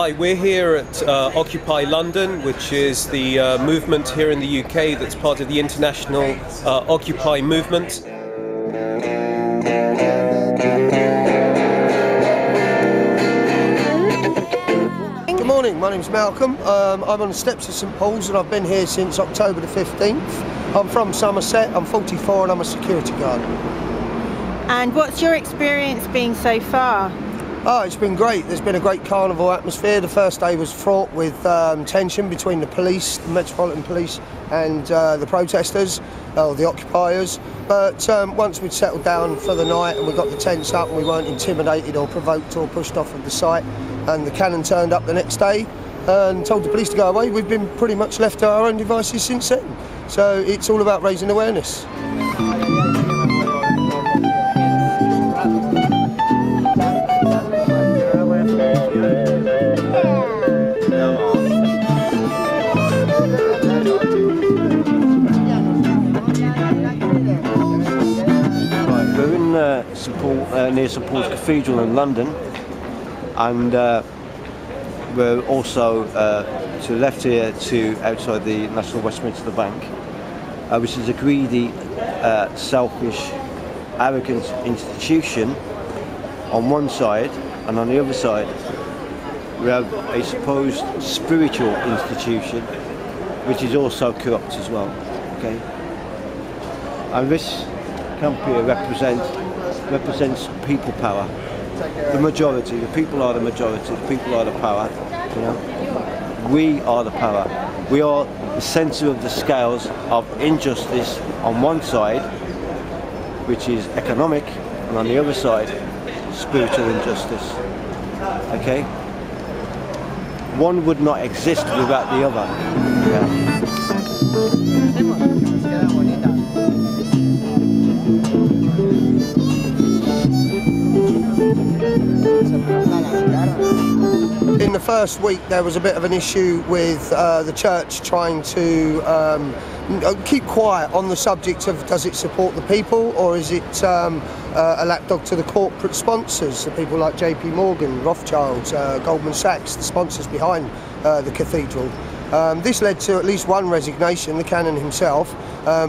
Hi, we're here at Occupy London, which is the movement here in the UK that's part of the international Occupy movement. Good morning, my name's Malcolm. I'm on the steps of St Paul's and I've been here since October the 15th. I'm from Somerset, I'm 44 and I'm a security guard. And what's your experience been so far? Oh, it's been great. There's been a great carnival atmosphere. The first day was fraught with tension between the police, the Metropolitan Police and the protesters, or the occupiers. But once we'd settled down for the night and we got the tents up and we weren't intimidated or provoked or pushed off of the site, and the cannon turned up the next day and told the police to go away, we've been pretty much left to our own devices since then. So it's all about raising awareness. We're in near St Paul's Cathedral in London, and we're also to the left here to outside the National Westminster Bank, which is a greedy, selfish, arrogant institution on one side, and on the other side we have a supposed spiritual institution which is also corrupt as well. Okay, and this camp here represents people power. The majority, the people are the majority, the people are the power. You know, we are the power. We are the centre of the scales of injustice on one side, which is economic, and on the other side, spiritual injustice. Okay, one would not exist without the other. Yeah. In the first week there was a bit of an issue with the church trying to keep quiet on the subject of does it support the people or is it a lapdog to the corporate sponsors, the people like JP Morgan, Rothschilds, Goldman Sachs, the sponsors behind the cathedral. This led to at least one resignation, the canon himself,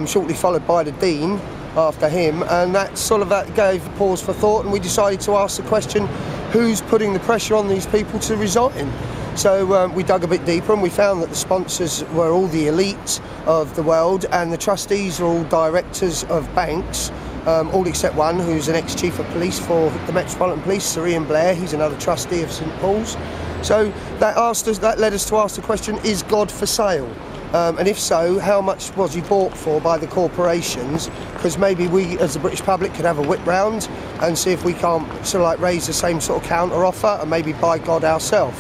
shortly followed by the dean after him, and that gave pause for thought, and we decided to ask the question, who's putting the pressure on these people to resign? So we dug a bit deeper and we found that the sponsors were all the elite of the world and the trustees are all directors of banks, all except one who's an ex-chief of police for the Metropolitan Police, Sir Ian Blair. He's another trustee of St Paul's. So that led us to ask the question, is God for sale? And if so, how much was he bought for by the corporations? Because maybe we, as the British public, could have a whip round and see if we can't raise the same sort of counter offer and maybe buy God ourselves.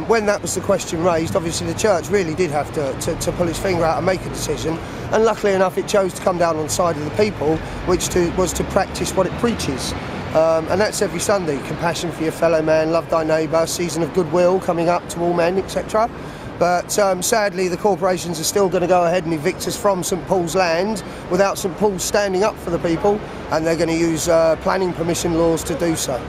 When that was the question raised, obviously the church really did have to pull its finger out and make a decision. And luckily enough, it chose to come down on the side of the people, which was to practice what it preaches. And that's every Sunday: compassion for your fellow man, love thy neighbour, season of goodwill coming up to all men, etc. But sadly, the corporations are still going to go ahead and evict us from St Paul's land without St Paul's standing up for the people, and they're going to use planning permission laws to do so.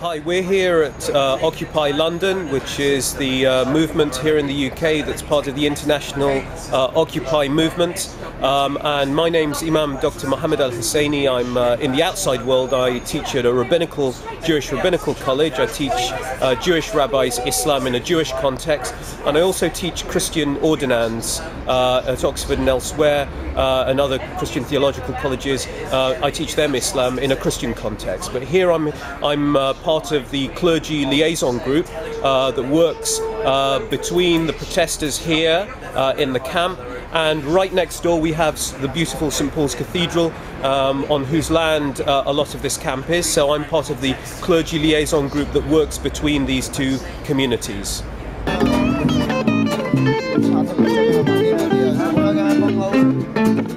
Hi, we're here at Occupy London, which is the movement here in the UK that's part of the international Occupy movement. And my name's Imam Dr. Mohammed Al-Husseini. I'm in the outside world. I teach at a Jewish rabbinical college. I teach Jewish rabbis Islam in a Jewish context, and I also teach Christian ordinands at Oxford and elsewhere, and other Christian theological colleges. I teach them Islam in a Christian context. But here I'm part of the clergy liaison group that works between the protesters here in the camp, and right next door we have the beautiful St Paul's Cathedral, on whose land a lot of this camp is. So I'm part of the clergy liaison group that works between these two communities.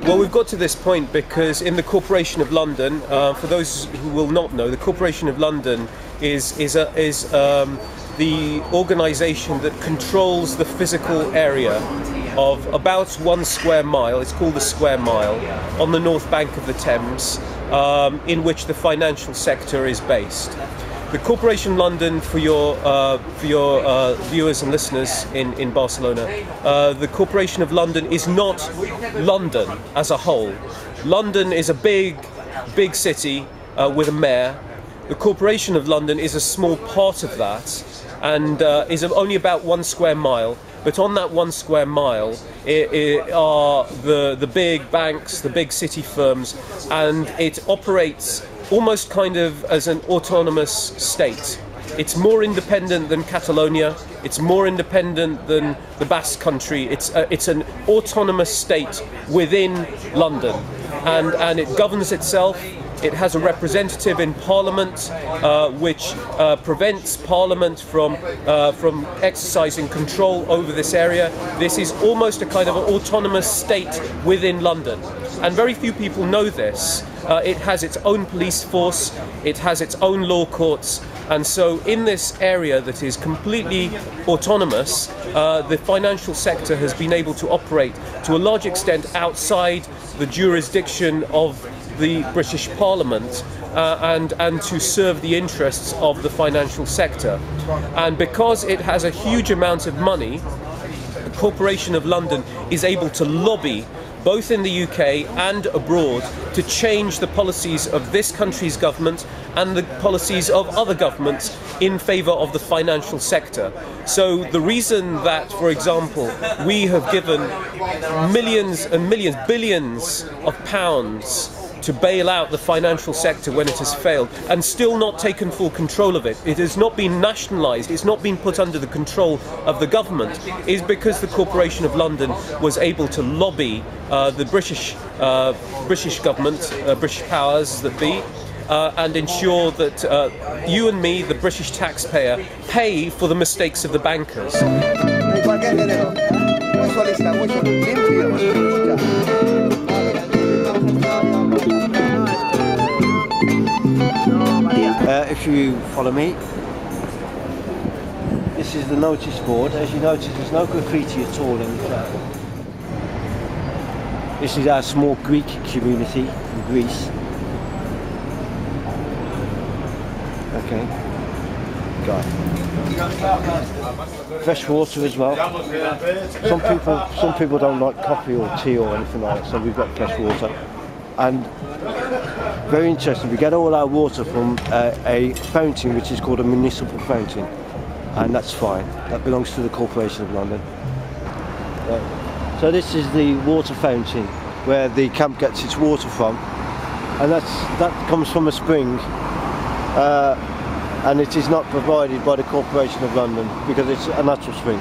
Well, we've got to this point because in the Corporation of London, for those who will not know, the Corporation of London is the organisation that controls the physical area of about 1 square mile. It's called the square mile on the north bank of the Thames, in which the financial sector is based. The Corporation of London, for your viewers and listeners in Barcelona, the Corporation of London is not London as a whole. London is a big city with a mayor. The Corporation of London is a small part of that and is only about 1 square mile. But on that 1 square mile are the big banks, the big city firms, and it operates almost kind of as an autonomous state. It's more independent than Catalonia, it's more independent than the Basque Country, it's an autonomous state within London, and it governs itself. It has a representative in Parliament, which prevents Parliament from exercising control over this area. This is almost a kind of an autonomous state within London, and very few people know this. It has its own police force, it has its own law courts, and so in this area that is completely autonomous, the financial sector has been able to operate to a large extent outside the jurisdiction of the British Parliament and to serve the interests of the financial sector. And because it has a huge amount of money, the Corporation of London is able to lobby both in the UK and abroad to change the policies of this country's government and the policies of other governments in favour of the financial sector. So the reason that, for example, we have given millions and millions, billions of pounds to bail out the financial sector when it has failed and still not taken full control of it, it has not been nationalised, it's not been put under the control of the government, is because the Corporation of London was able to lobby the British government, British powers that be, and ensure that you and me, the British taxpayer, pay for the mistakes of the bankers. If you follow me, this is the notice board. As you notice, there's no graffiti at all in the track. This is our small Greek community in Greece. Okay. Got fresh water as well. Some people don't like coffee or tea or anything like that, so we've got fresh water. And very interesting, we get all our water from a fountain which is called a municipal fountain, and that's fine, that belongs to the Corporation of London. So this is the water fountain where the camp gets its water from, and that comes from a spring, and it is not provided by the Corporation of London because it's a natural spring.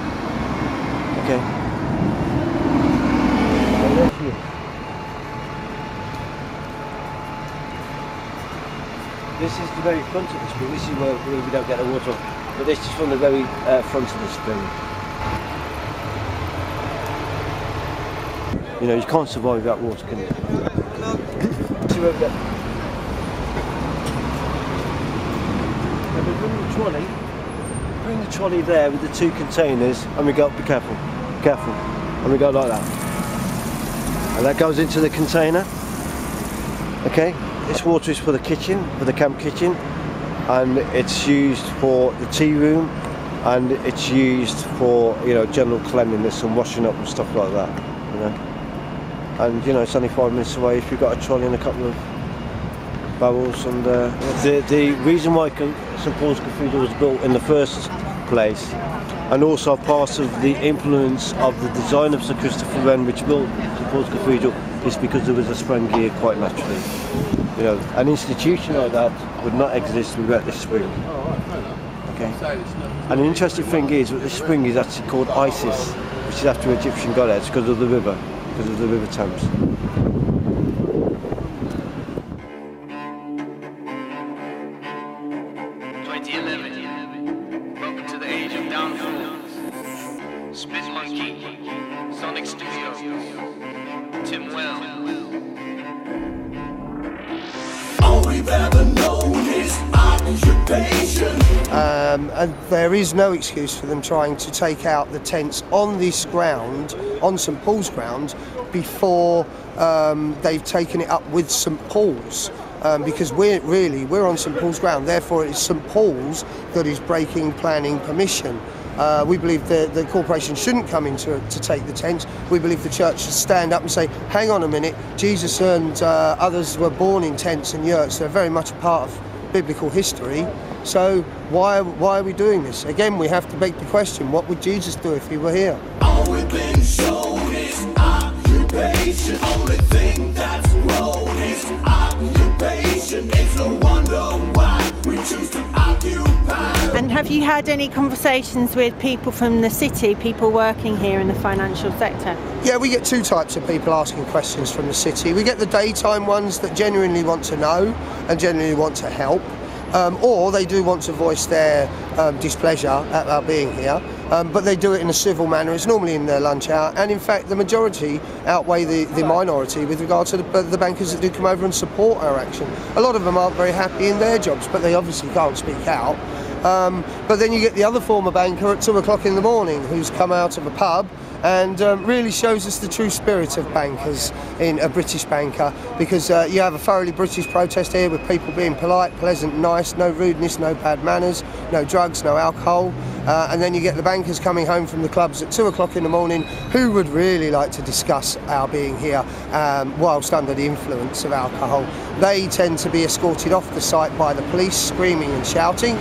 Okay. This is the very front of the spring. This is where we don't get the water, but this is from the very front of the spring. You know, you can't survive without water, can you? See where we go. And we bring the trolley there with the 2 containers, and we go, be careful, careful, and we go like that. And that goes into the container. Okay. This water is for the kitchen, for the camp kitchen, and it's used for the tea room, and it's used for, you know, general cleanliness and washing up and stuff like that, you know. And you know, it's only 5 minutes away if you've got a trolley and a couple of barrels. And the reason why St Paul's Cathedral was built in the first place, and also part of the influence of the design of Sir Christopher Wren, which built St Paul's Cathedral, is because there was a spring here quite naturally. You know, an institution like that would not exist without this spring. Okay. And an interesting thing is that this spring is actually called Isis, which is after Egyptian goddess because of the river Thames. 2011. Welcome to the age of downfall. Spit Monkey, Sonic Studio, Tim Well. All we've ever known is occupation. And there is no excuse for them trying to take out the tents on this ground, on St Paul's ground, before they've taken it up with St Paul's. because we're on St Paul's ground. Therefore, it's St Paul's that is breaking planning permission. We believe the corporation shouldn't come in to take the tents. We believe the church should stand up and say, hang on a minute, Jesus and others were born in tents and yurts. They're very much a part of biblical history. So why are we doing this? Again, we have to make the question, what would Jesus do if he were here? All we've been shown is occupation. Only thing that's grown is occupation. It's no wonder why we choose to occupy. And have you had any conversations with people from the city, people working here in the financial sector? Yeah, we get two types of people asking questions from the city. We get the daytime ones that genuinely want to know and genuinely want to help. Or they do want to voice their displeasure at our being here, but they do it in a civil manner. It's normally in their lunch hour, and in fact the majority outweigh the minority with regard to the bankers that do come over and support our action. A lot of them aren't very happy in their jobs, but they obviously can't speak out. But then you get the other former banker at 2 o'clock in the morning who's come out of a pub and really shows us the true spirit of bankers in a British banker, because you have a thoroughly British protest here with people being polite, pleasant, nice, no rudeness, no bad manners, no drugs, no alcohol. And then you get the bankers coming home from the clubs at 2 o'clock in the morning who would really like to discuss our being here whilst under the influence of alcohol. They tend to be escorted off the site by the police, screaming and shouting,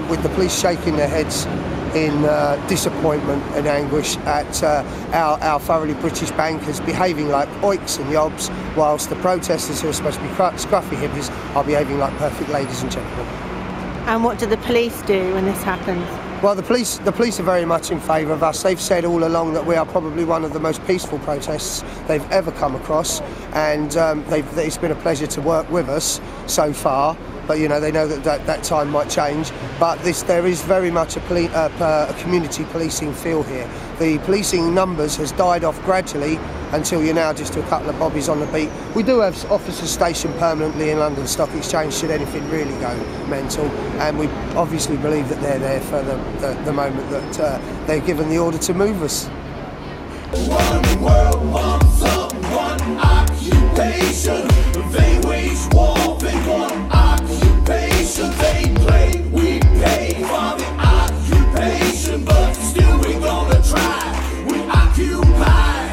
with the police shaking their heads in disappointment and anguish at our thoroughly British bankers behaving like oiks and yobs, whilst the protesters, who are supposed to be scruffy hippies, are behaving like perfect ladies and gentlemen. And what do the police do when this happens? Well, the police are very much in favour of us. They've said all along that we are probably one of the most peaceful protests they've ever come across, and it's been a pleasure to work with us so far. But you know, they know that time might change. But there is very much a community policing feel here. The policing numbers has died off gradually until you're now just a couple of bobbies on the beat. We do have officers stationed permanently in London Stock Exchange should anything really go mental, and we obviously believe that they're there for the moment that they're given the order to move us. One world, one sun, one occupation. They wage war, they want occupation. They play, we pay for the occupation, but still we gonna try. We occupy.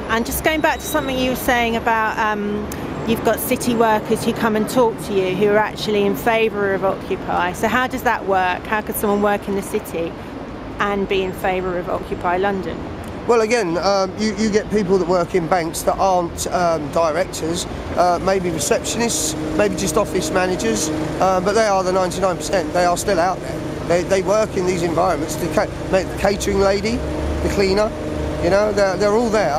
And just going back to something you were saying about you've got city workers who come and talk to you who are actually in favour of Occupy. So how does that work? How could someone work in the city and be in favour of Occupy London? Well, again, you get people that work in banks that aren't directors, maybe receptionists, maybe just office managers, but they are the 99%. They are still out there. They work in these environments. The catering lady, the cleaner, you know, they're all there.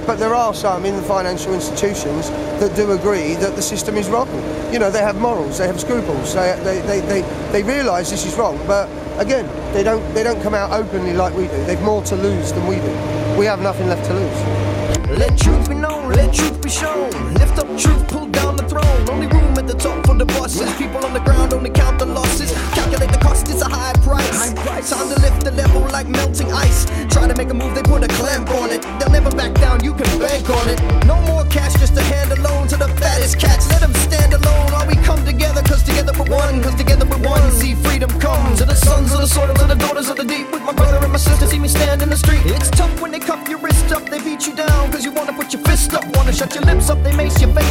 But there are some in the financial institutions that do agree that the system is wrong. You know, they have morals, they have scruples, they realise this is wrong, but again, they don't come out openly like we do. They've more to lose than we do. We have nothing left to lose. Let truth be known, let truth be shown. Lift up truth, pull down the throne. Only room at the top for the bosses. People on the ground only count the losses. Calculate the cost, it's a high price. Time to lift the level like melting ice. Try to make a move, they put a clamp on it. They'll never back down, you can bank on it. No more cash, just a hand alone to the fattest cats. Let them stand alone, or we come together, cause together we're one. Cause together we're one, see freedom come. To the sons of the soil, to the daughters of the deep. With my brother and my sister, see me stand in the street. It's tough when they cuff your wrist up, they beat you down. Cause you wanna put your fist up, wanna shut your lips up, they mace your face.